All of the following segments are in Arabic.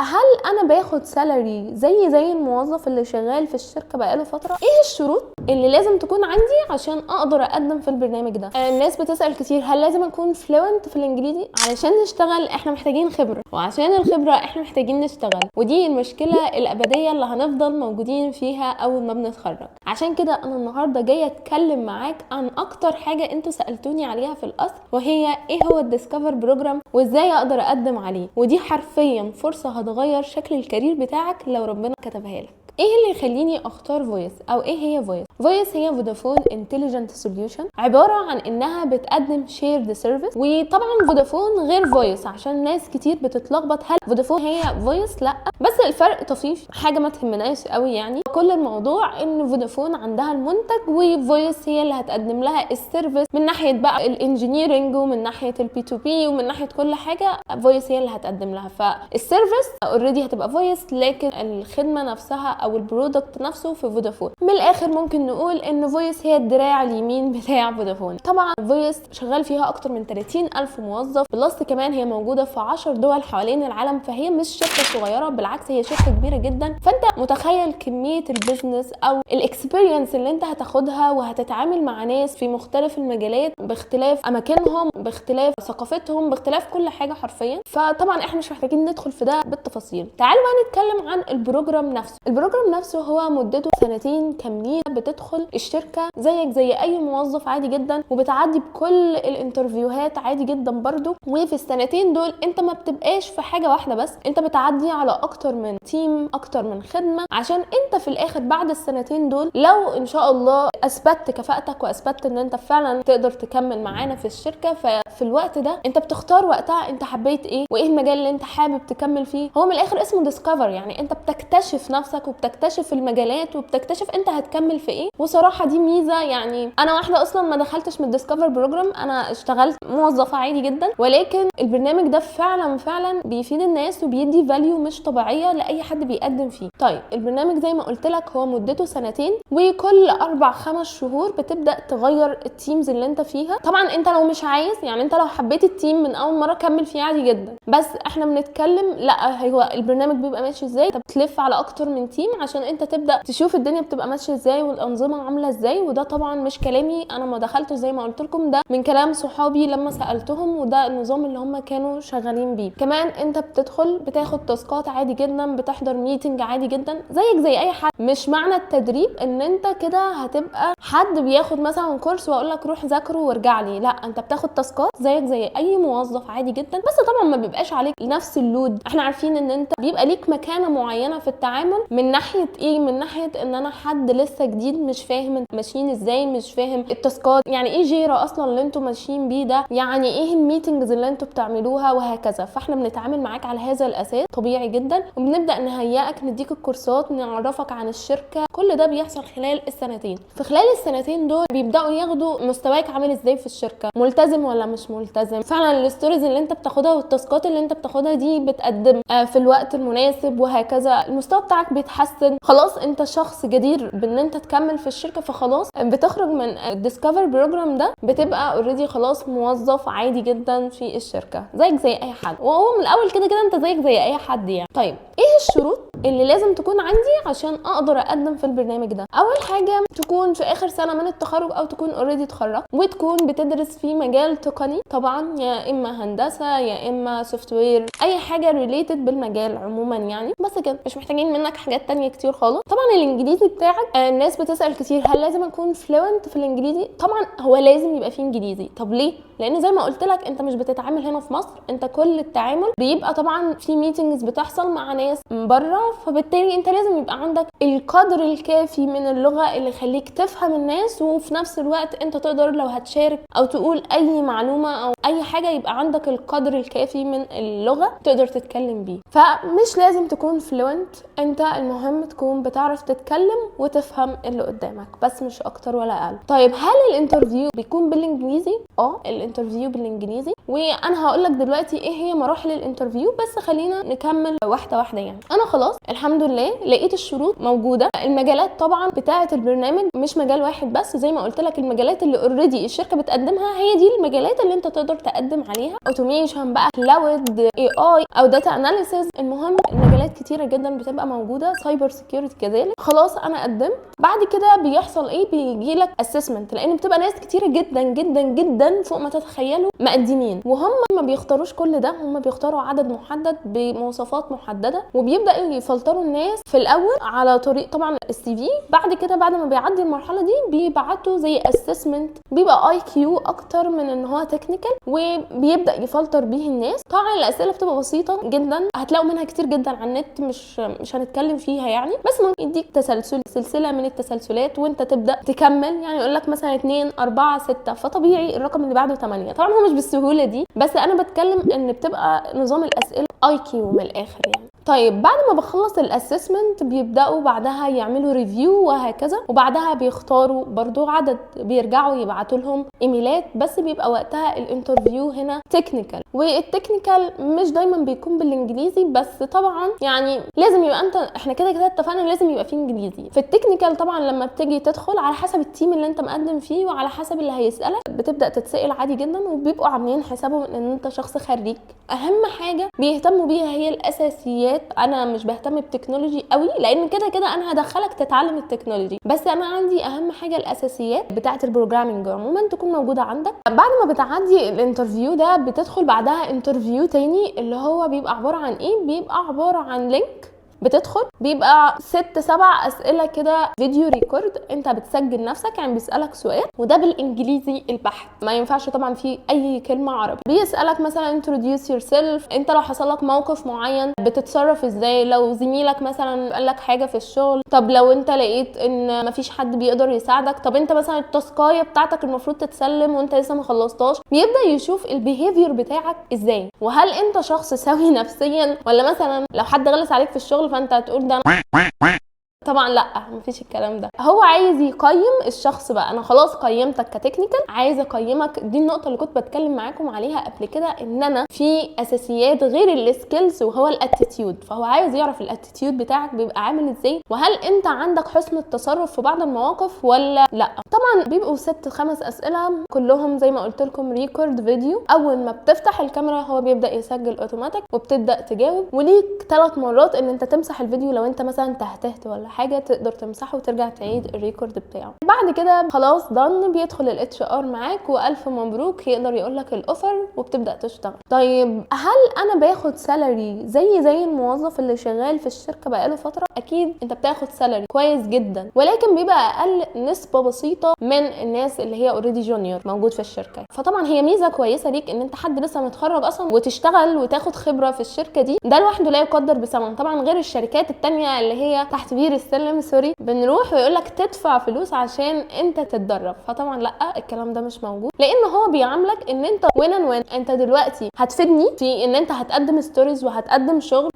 هل انا باخد سالري زي الموظف اللي شغال في الشركه بقاله فتره؟ ايه الشروط اللي لازم تكون عندي عشان اقدر اقدم في البرنامج ده؟ الناس بتسال كتير هل لازم اكون فلوينت في الانجليزي؟ علشان نشتغل احنا محتاجين خبره، وعشان الخبره احنا محتاجين نشتغل، ودي المشكله الابديه اللي هنفضل موجودين فيها اول ما بنتخرج. عشان كده انا النهارده جايه اتكلم معاك عن اكتر حاجه انتوا سالتوني عليها في الاصل، وهي ايه هو الديسكفر بروجرام وازاي اقدر اقدم عليه. ودي حرفيا فرصه هتغير شكل الكارير بتاعك لو ربنا كتبها لك. ايه اللي يخليني اختار فويس؟ او ايه هي فويس؟ فويس هي فودافون انتليجنت سوليوشن، عباره عن انها بتقدم شيرد سيرفيس. وطبعا فودافون غير فويس عشان ناس كتير بتتلخبط هل فودافون هي فويس؟ لا، بس الفرق طفيف، حاجه ما تهمناش قوي يعني. كل الموضوع ان فودافون عندها المنتج وفويس هي اللي هتقدم لها السيرفيس من ناحيه بقى الانجينيرنج ومن ناحيه البي تو بي ومن ناحيه كل حاجه فويس هي اللي هتقدم لها. فالسيرفيس اوريدي هتبقى فويس، لكن الخدمه نفسها او البرودكت نفسه في فودافون. من الاخر ممكن نقول ان فويس هي الدراع اليمين بتاع فودافون. طبعا فويس شغال فيها اكتر من 30,000 موظف، بلس كمان هي موجوده في 10 دول حوالين العالم، فهي مش شركه صغيره، بالعكس هي شركه كبيره جدا. فانت متخيل كميه البيزنس او الاكسبيرينس اللي انت هتاخدها، وهتتعامل مع ناس في مختلف المجالات باختلاف اماكنهم، باختلاف ثقافتهم، باختلاف كل حاجه حرفيا. فطبعا احنا مش محتاجين ندخل في ده بالتفاصيل. تعالوا بقى نتكلم عن البروجرام نفسه. البروجرام نفسه هو مدته 2 سنين كاملين، بتدخل الشركه زيك زي اي موظف عادي جدا، وبتعدي بكل الانترفيوهات عادي جدا برضو. وفي السنتين دول انت ما بتبقاش في حاجه واحده بس، انت بتعدي على اكتر من تيم، اكتر من خدمه، عشان انت في الاخر بعد السنتين دول لو ان شاء الله اثبتت كفاءتك واثبتت ان انت فعلا تقدر تكمل معانا في الشركه، ففي الوقت ده انت بتختار وقتها انت حبيت ايه وايه المجال اللي انت حابب تكمل فيه. هو من الاخر اسمه ديسكفر، يعني انت بتكتشف نفسك وبتكتشف المجالات وبتكتشف انت هتكمل في ايه. وصراحه دي ميزه، يعني انا واحده اصلا ما دخلتش من الديسكفر بروجرام، انا اشتغلت موظفه عادي جدا، ولكن البرنامج ده فعلا بيفيد الناس وبيدي فاليو مش طبيعيه لاي حد بيقدم فيه. طيب البرنامج زي ما قلت لك هو مدته 2 سنين، وكل 4-5 شهور بتبدا تغير التيمز اللي انت فيها. طبعا انت لو مش عايز، يعني انت لو حبيت التيم من اول مره كمل فيه عادي جدا، بس احنا بنتكلم لا، هو البرنامج بيبقى ماشي ازاي؟ انت بتلف على اكتر من تيم عشان انت تبدا تشوف الدنيا بتبقى ماشيه ازاي والانظمه عامله ازاي. وده طبعا مش كلامي انا، ما دخلتش زي ما قلت لكم، ده من كلام صحابي لما سالتهم، وده النظام اللي هم كانوا شغالين بيه. كمان انت بتدخل بتاخد تاسكات عادي جدا، بتحضر ميتنج عادي جدا زيك زي اي حد. مش معنى التدريب ان انت كده هتبقى حد بياخد مثلا كورس واقول لك روح ذاكره وارجع لي، لا، انت بتاخد تاسكات زيك زي اي موظف عادي جدا، بس طبعا ما بيبقاش عليك نفس اللود. احنا عارفين ان انت بيبقى ليك مكانه معينه في التعامل، من ناحيه ايه؟ من ناحيه ان انا حد لسه جديد مش فاهم انتوا ماشيين ازاي، مش فاهم التاسكات، يعني ايه جيرا اصلا اللي انتوا ماشيين بيه ده، يعني ايه الميتنجز اللي انتوا بتعملوها، وهكذا. فاحنا بنتعامل معاك على هذا الاساس طبيعي جدا، وبنبدا نهيئك، نديك الكورسات، نعرفك عن الشركه. كل ده بيحصل خلال السنتين. في خلال السنتين دول بيبداوا ياخدوا مستواك عامل ازاي في الشركه، ملتزم ولا مش ملتزم، فعلا الستوريز اللي انت بتاخدها والتاسكات اللي انت بتاخدها دي بتقدم في الوقت المناسب، وهكذا. المستوى بتاعك بيتحسن، خلاص انت شخص جدير بان انت تكمل في الشركه، فخلاص بتخرج من الديسكفر بروجرام ده، بتبقى اوريدي خلاص موظف عادي جدا في الشركه زيك زي اي حد. وهو من الاول كده انت زيك زي اي حد يعني. طيب ايه الشروط اللي لازم تكون عندي عشان اقدر اقدم في البرنامج ده؟ اول حاجه تكون في اخر سنه من التخرج، او تكون اوريدي اتخرجت وتكون بتدرس في مجال تقني، طبعا يا اما هندسه يا اما سوفت وير، اي حاجه ريليتد بالمجال عموما يعني. بس كده، مش محتاجين منك حاجات تانية كتير خالص. طبعا الانجليزي بتاعك، الناس بتسال كتير هل لازم اكون فلوينت في الانجليزي؟ طبعا هو لازم يبقى فيه انجليزي. طب ليه؟ لان زي ما قلت لك انت مش بتتعامل هنا في مصر، انت كل التعامل بيبقى طبعا في ميتنجز بتحصل مع ناس بره، فبالتالي انت لازم يبقى عندك القدر الكافي من اللغه اللي يخليك تفهم الناس، وفي نفس الوقت انت تقدر لو هتشارك او تقول اي معلومه او اي حاجه يبقى عندك القدر الكافي من اللغه تقدر تتكلم بيه. فمش لازم تكون فلوينت، انت المهم تكون بتعرف تتكلم وتفهم اللي قدامك، بس مش اكتر ولا اقل. طيب هل الانترفيو بيكون بالانجليزي؟ الانترفيو بالانجليزي، وانا هقول لك دلوقتي ايه هي مراحل الانترفيو، بس خلينا نكمل واحده واحده. يعني انا خلاص خلاص الحمد لله لقيت الشروط موجوده. المجالات طبعا بتاعه البرنامج مش مجال واحد بس، زي ما قلت لك المجالات اللي اوريدي الشركه بتقدمها هي دي المجالات اللي انت تقدر تقدم عليها. اوتوميشن بقى، كلاود، اي او داتا اناليسيز، المهم المجالات كتيره جدا بتبقى موجوده، سايبر سيكيورتي كذلك. خلاص انا قدمت، بعد كده بيحصل ايه؟ بيجي لك اسسمنت، لان بتبقى ناس كتيره جدا جدا جدا فوق ما تتخيلوا مقدمين، وهم ما بيختاروش كل ده، هم بيختاروا عدد محدد بمواصفات محدده، وبيبدا يفلتروا الناس في الاول على طريق طبعا السي في. بعد كده بعد ما بيعدي المرحله دي بيبعتوا زي اسسمنت، بيبقى اي كيو اكتر من ان هو تكنيكال، وبيبدا يفلتر بيه الناس. طبعا الاسئله بتبقى بسيطه جدا، هتلاقوا منها كتير جدا على النت، مش هنتكلم فيها يعني، بس ممكن يديك سلسله من التسلسلات وانت تبدا تكمل. يعني يقول لك مثلا 2 4 6، فطبيعي الرقم اللي بعده 8. طبعا هو مش بالسهوله دي، بس انا بتكلم ان بتبقى نظام الاسئله اي كيو من الاخر يعني. طيب بعد ما بخلص الاسسمنت بيبداوا بعدها يعملوا ريفيو وهكذا، وبعدها بيختاروا برضو عدد، بيرجعوا يبعتوا لهم ايميلات، بس بيبقى وقتها الانترفيو هنا تكنيكال. والتكنيكال مش دايما بيكون بالانجليزي، بس طبعا يعني لازم يبقى احنا كده اتفقنا لازم يبقى فيه انجليزي في التكنيكال. طبعا لما بتيجي تدخل على حسب التيم اللي انت مقدم فيه وعلى حسب اللي هيسالك بتبدا تتسال عادي جدا، وبيبقوا عاملين حسابهم ان انت شخص خريج. اهم حاجه بيهتموا بيها هي الاساسيات. انا مش بهتم بتكنولوجي قوي، لان كده انا هدخلك تتعلم التكنولوجي، بس انا عندي اهم حاجه الاساسيات بتاعه البروجرامينج عموما تكون موجوده عندك. بعد ما بتعدي الانترفيو ده بتدخل بعدها انترفيو تاني، اللي هو بيبقى عباره عن ايه؟ بيبقى عباره عن لينك بتدخل، بيبقى 6 7 اسئله كده فيديو ريكورد، انت بتسجل نفسك يعني بيسالك سؤال، وده بالانجليزي البحت، ما ينفعش طبعا فيه اي كلمه عربي. بيسالك مثلا introduce yourself، انت لو حصل لك موقف معين بتتصرف ازاي، لو زميلك مثلا قال لك حاجه في الشغل، طب لو انت لقيت ان مفيش حد بيقدر يساعدك، طب انت مثلا التاسكايه بتاعتك المفروض تتسلم وانت لسه ما خلصتهاش. بيبدا يشوف البيهيفير بتاعك ازاي، وهل انت شخص سوي نفسيا، ولا مثلا لو حد غلس عليك في الشغل فانت هتقول ده طبعا لا، مفيش الكلام ده. هو عايز يقيم الشخص بقى. انا خلاص قيمتك كتكنيكال، عايز اقيمك. دي النقطه اللي كنت بتكلم معاكم عليها قبل كده، ان انا في اساسيات غير السكيلز وهو الاتيتيود، فهو عايز يعرف الاتيتيود بتاعك بيبقى عامل ازاي، وهل انت عندك حسن التصرف في بعض المواقف ولا لا. طبعا بيبقوا 6 5 اسئله كلهم زي ما قلت لكم ريكورد فيديو. اول ما بتفتح الكاميرا هو بيبدا يسجل اوتوماتيك، وبتبدا تجاوب، وليك 3 مرات ان انت تمسح الفيديو لو انت مثلا تهت ولا حاجه، تقدر تمسحه وترجع تعيد الريكورد بتاعه. بعد كده خلاص دن، بيدخل الاتش ار معاك والف مبروك، يقدر يقول لك الاوفر وبتبدا تشتغل. طيب هل انا باخد سالري زي الموظف اللي شغال في الشركه بقاله فتره؟ اكيد انت بتاخد سالري كويس جدا، ولكن بيبقى اقل نسبه بسيطه من الناس اللي هي اوريدي جونيور موجود في الشركه. فطبعا هي ميزه كويسه ليك ان انت حد لسه متخرج اصلا وتشتغل وتاخد خبره في الشركه دي، ده لوحده لا يقدر بثمن. طبعا غير الشركات التانيه اللي هي تحت بير السلم بنروح ويقول لك تدفع فلوس عشان انت تتدرب، فطبعا لا، الكلام ده مش موجود، لان هو بيعاملك ان انت وين انت دلوقتي هتفيدني في ان انت هتقدم ستوريز وهتقدم شغل،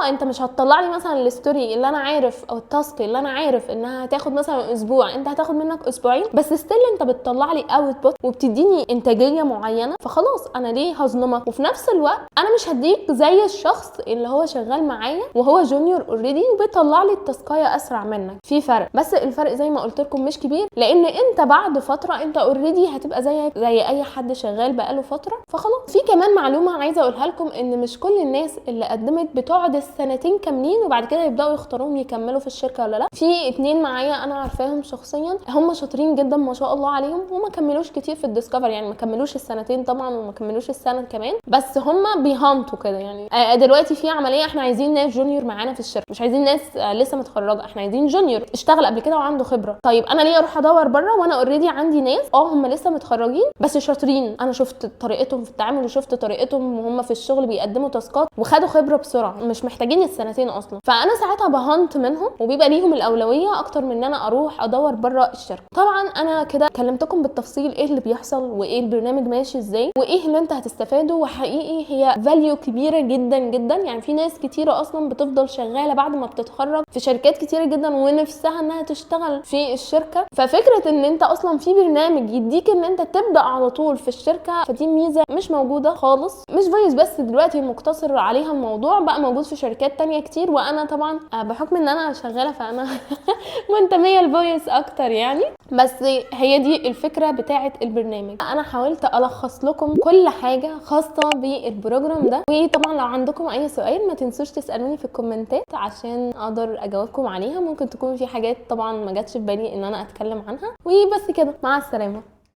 انت مش هتطلع لي مثلا الستوري اللي انا عارف او التاسك اللي انا عارف انها هتاخد مثلا اسبوع، انت هتاخد منك اسبوعين، بس ستيل انت بتطلع لي اوتبوت وبتديني انتاجيه معينه، فخلاص انا ليه هظلمك؟ وفي نفس الوقت انا مش هديك زي الشخص اللي هو شغال معايا وهو جونيور اوريدي وبيطلع لي التاسكايه اسرع منك. في فرق، بس الفرق زي ما قلت لكم مش كبير، لان انت بعد فتره انت اوريدي هتبقى زي اي حد شغال بقاله فتره، فخلاص. في كمان معلومه عايزه اقولها لكم، ان مش كل الناس اللي قدمت بتقعد السنتين كاملين وبعد كده يبداوا يختاروهم يكملوا في الشركه ولا لا. في 2 معايا انا عارفاهم شخصيا، هم شاطرين جدا ما شاء الله عليهم، وما كملوش كتير في الديسكفر، يعني ما كملوش السنتين طبعا وما كملوش السنه كمان، بس هم بيهانتوا كده. يعني دلوقتي في عمليه، احنا عايزين ناس جونيور معانا في الشركه، مش عايزين ناس لسه متخرجه، احنا عايزين جونيور اشتغل قبل كده وعنده خبره. طيب انا ليه اروح ادور بره وانا اوريدي عندي ناس هم لسه متخرجين بس شاطرين، انا شفت طريقتهم في التعامل وشفت طريقتهم وهم في الشغل بيقدموا تاسكات وخدوا خبره بسرعه، مش محتاجين السنتين اصلا، فانا ساعتها بهانت منهم وبيبقى ليهم الاولويه اكتر من ان انا اروح ادور بره الشركه. طبعا انا كده كلمتكم بالتفصيل ايه اللي بيحصل وايه البرنامج ماشي ازاي وايه اللي انت هتستفاده، وحقيقي هي فاليو كبيره جدا جدا. يعني في ناس كتيره اصلا بتفضل شغاله بعد ما بتتخرج في شركات كتير كتيره جدا ونفسها انها تشتغل في الشركه. ففكره ان انت اصلا في برنامج يديك ان انت تبدا على طول في الشركه، فدي ميزه مش موجوده خالص. مش فويس بس دلوقتي مقتصر عليها الموضوع، بقى موجود في شركات تانية كتير. وانا طبعا بحكم ان انا شغاله فانا منتميه لفويس اكتر يعني. بس هي دي الفكره بتاعه البرنامج. انا حاولت الخص لكم كل حاجه خاصه بالبروجرام ده. وطبعا لو عندكم اي سؤال ما تنسوش تسالوني في الكومنتات عشان اقدر اجاوبكم عليها. ممكن تكون في حاجات طبعا ما جاتش في بالي ان انا اتكلم عنها. وبس كده، مع السلامه.